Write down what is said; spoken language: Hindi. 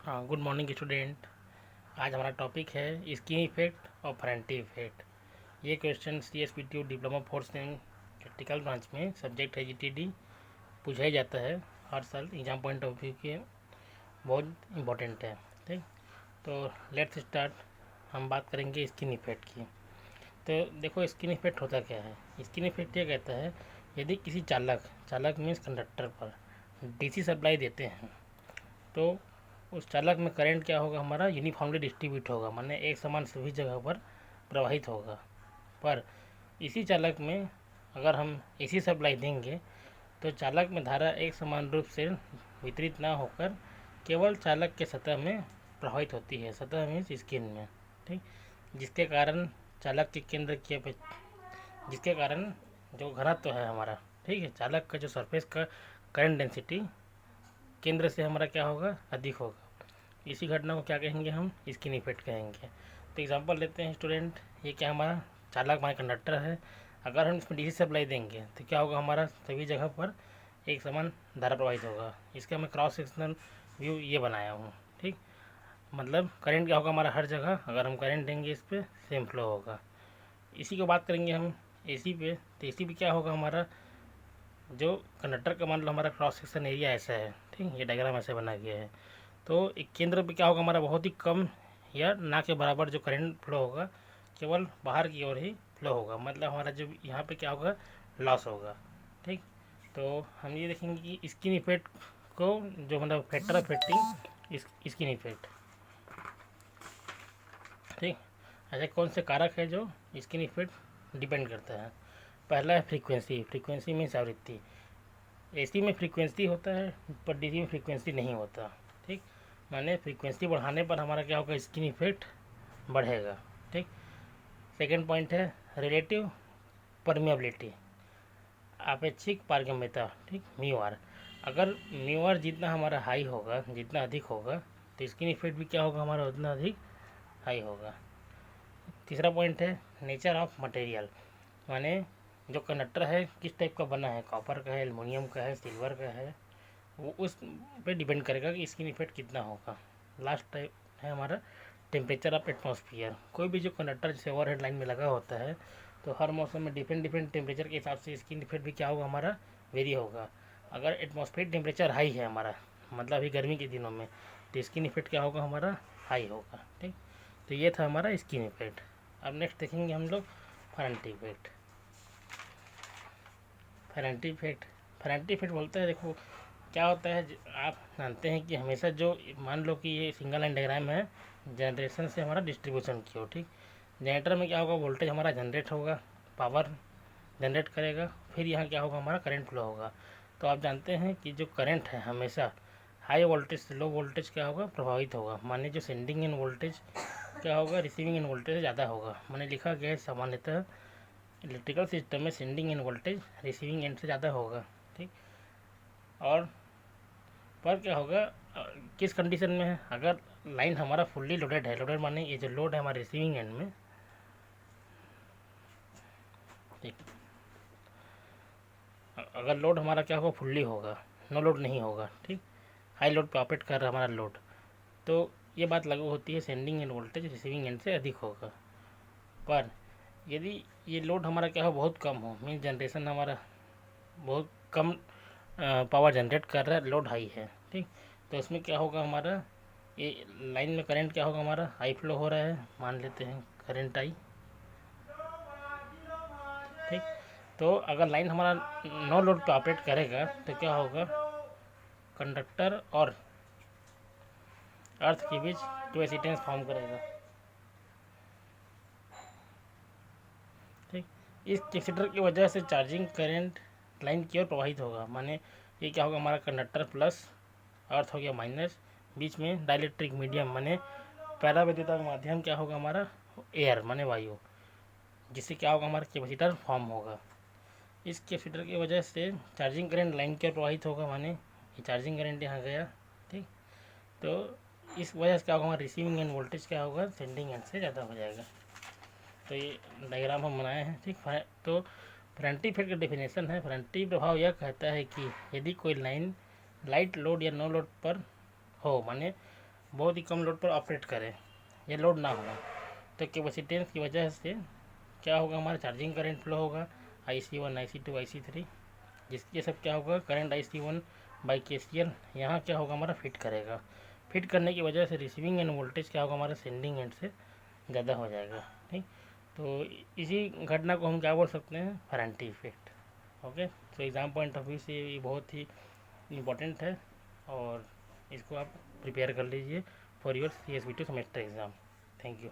हाँ, गुड मॉर्निंग स्टूडेंट। आज हमारा टॉपिक है स्किन इफेक्ट और फेरेंटी इफेक्ट। ये question CSPTU diploma fourth same practical branch में सब्जेक्ट है GTD पूछा ही जाता है हर साल एग्जाम पॉइंट ऑफ व्यू के। बहुत इंपॉर्टेंट है। ठीक, तो लेट्स स्टार्ट। हम बात करेंगे स्किन इफेक्ट की। तो देखो, स्किन इफेक्ट होता क्या है। स्किन इफेक्ट ये कहता है, यदि किसी चालक चालक मीन्स कंडक्टर पर DC सप्लाई देते हैं तो उस चालक में करंट क्या होगा, हमारा यूनिफॉर्मली डिस्ट्रीब्यूट होगा, माने एक समान सभी जगह पर प्रवाहित होगा। पर इसी चालक में अगर हम AC सप्लाई देंगे तो चालक में धारा एक समान रूप से वितरित ना होकर केवल चालक के सतह में प्रभावित होती है। सतह में स्किन में, ठीक, जिसके कारण चालक के केंद्र की जिसके कारण जो घनत्व है हमारा, ठीक है, चालक का जो सरफेस का करंट डेंसिटी केंद्र से हमारा क्या होगा, अधिक होगा। इसी घटना को क्या कहेंगे, हम स्किन इफेक्ट कहेंगे। तो एग्जांपल लेते हैं स्टूडेंट। ये क्या हमारा चालक हमारा कंडक्टर है। अगर हम इसमें DC सप्लाई देंगे तो क्या होगा, हमारा सभी जगह पर एक समान धारा प्रवाहित होगा। इसका मैं क्रॉस सेक्शनल व्यू ये बनाया हूँ। ठीक, मतलब करंट क्या होगा हमारा हर जगह, अगर हम करंट देंगे इस पर सेम फ्लो होगा। इसी को बात करेंगे हम AC पे। तो AC पे क्या होगा, हमारा जो कंडक्टर का मान लो हमारा क्रॉस सेक्शन एरिया ऐसा है, ठीक, ये डायग्राम ऐसे बना गया है। तो एक केंद्र पे क्या होगा, हमारा बहुत ही कम या ना के बराबर जो करंट फ्लो होगा, केवल बाहर की ओर ही फ्लो होगा। मतलब हमारा जो यहाँ पे क्या होगा, लॉस होगा। ठीक, तो हम ये देखेंगे कि स्किन इफेक्ट को, जो मतलब factor of affecting skin effect, ठीक, ऐसे कौन से कारक है जो स्किन इफेक्ट डिपेंड करता है। पहला है फ्रीक्वेंसी। फ्रीक्वेंसी मीन्स आवृत्ति। AC में फ्रीक्वेंसी होता है पर DC में फ्रीक्वेंसी नहीं होता। ठीक, माने फ्रीक्वेंसी बढ़ाने पर हमारा क्या होगा, स्किन इफेक्ट बढ़ेगा। ठीक, सेकंड पॉइंट है रिलेटिव परमिएबिलिटी, आपेक्षिक पारगम्यता। ठीक, म्यू अगर म्यू जितना हमारा हाई होगा, जितना अधिक होगा, तो स्किन इफेक्ट भी क्या होगा, हमारा उतना अधिक हाई होगा। तीसरा पॉइंट है नेचर ऑफ मटेरियल, माने जो कंडक्टर है किस टाइप का बना है, कॉपर का है, एल्युमिनियम का है, सिल्वर का है, वो उस पे डिपेंड करेगा कि स्किन इफेक्ट कितना होगा। लास्ट टाइप है हमारा टेम्परेचर ऑफ एटमॉस्फेयर। कोई भी जो कंडक्टर जैसे ओवरहेड लाइन में लगा होता है तो हर मौसम में डिफरेंट डिफरेंट टेम्परेचर के हिसाब से स्किन इफेक्ट भी क्या होगा, हमारा वेरी होगा। अगर एटमॉस्फेयर टेम्परेचर हाई है हमारा, मतलब अभी गर्मी के दिनों में, तो स्किन इफेक्ट क्या होगा, हमारा हाई होगा। ठीक, तो ये था हमारा स्किन इफेक्ट। अब नेक्स्ट देखेंगे हम लोग फेरेंटी इफेक्ट। फेरेंटी इफेक्ट, फेरेंटी इफेक्ट बोलते हैं, देखो क्या होता है, आप जानते हैं कि हमेशा जो, मान लो कि ये सिंगल लाइन डायग्राम है, जनरेशन से हमारा डिस्ट्रीब्यूशन की हो। ठीक, जनरेटर में क्या होगा, वोल्टेज हमारा जनरेट होगा, पावर जनरेट करेगा, फिर यहाँ क्या होगा, हमारा करंट फ्लो होगा। तो आप जानते हैं कि जो करंट है हमेशा हाई वोल्टेज से लो वोल्टेज क्या होगा, प्रभावित होगा। माने जो सेंडिंग इन वोल्टेज क्या होगा, रिसीविंग इन वोल्टेज से ज़्यादा होगा। मैंने लिखा गया है सामान्यतः इलेक्ट्रिकल सिस्टम में sending end voltage receiving end से ज़्यादा होगा। ठीक, और पर क्या होगा, किस कंडीशन में है, अगर लाइन हमारा फुल्ली लोडेड है, लोडेड माने ये जो लोड है हमारे रिसीविंग एंड में, ठीक, अगर लोड हमारा क्या होगा, फुल्ली होगा, नो लोड नहीं होगा। ठीक, हाई लोड पे ऑपरेट कर रहा है हमारा लोड, तो ये बात लागू होती है, sending end voltage receiving end से अधिक होगा। पर यदि ये लोड हमारा क्या हो, बहुत कम हो, मीन जनरेशन हमारा बहुत कम पावर जनरेट कर रहा है, लोड हाई है, ठीक, तो इसमें क्या होगा, हमारा ये लाइन में करंट क्या होगा, हमारा हाई फ्लो हो रहा है, मान लेते हैं करंट आई। ठीक, तो अगर लाइन हमारा नो लोड पे ऑपरेट करेगा तो क्या होगा, कंडक्टर और अर्थ के बीच कैपेसिटेंस फॉर्म करेगा। ठीक, इस कैपेसिटर की वजह से चार्जिंग करंट लाइन की ओर प्रवाहित होगा। माने ये क्या होगा, हमारा कंडक्टर प्लस, अर्थ हो गया माइनस, बीच में डाइलेक्ट्रिक मीडियम माने पैराविद्युत माध्यम क्या होगा, हमारा एयर माने वायु, जिससे क्या होगा, हमारा कैपेसिटर फॉर्म होगा। इस कैपेसिटर की वजह से चार्जिंग करंट लाइन की ओर प्रवाहित होगा, माने ये चार्जिंग करंट यहाँ गया। ठीक, तो इस वजह से क्या होगा, हमारा रिसीविंग एंड वोल्टेज क्या होगा, सेंडिंग एंड से ज़्यादा हो जाएगा। तो ये डायग्राम हम बनाए हैं। ठीक, तो फेरेंटी इफेक्ट का डेफिनेशन है, फेरेंटी प्रभाव यह कहता है कि यदि कोई लाइन लाइट लोड या नो लोड पर हो, माने बहुत ही कम लोड पर ऑपरेट करे, ये लोड ना हो, तो कैपेसिटेंस की वजह से क्या होगा, हमारा चार्जिंग करंट फ्लो होगा IC1 IC2 IC3, जिसके सब क्या होगा, करंट IC1 बाई KCL यहाँ क्या होगा, हमारा फिट करेगा। फिट करने की वजह से रिसीविंग एंड वोल्टेज क्या होगा, हमारा सेंडिंग एंड से ज़्यादा हो जाएगा। ठीक, तो इसी घटना को हम क्या बोल सकते हैं, फेरेंटी इफेक्ट। ओके, तो एग्ज़ाम पॉइंट ऑफ व्यू से ये बहुत ही इम्पोर्टेंट है, और इसको आप प्रिपेयर कर लीजिए for your CSBT semester exam. Thank you.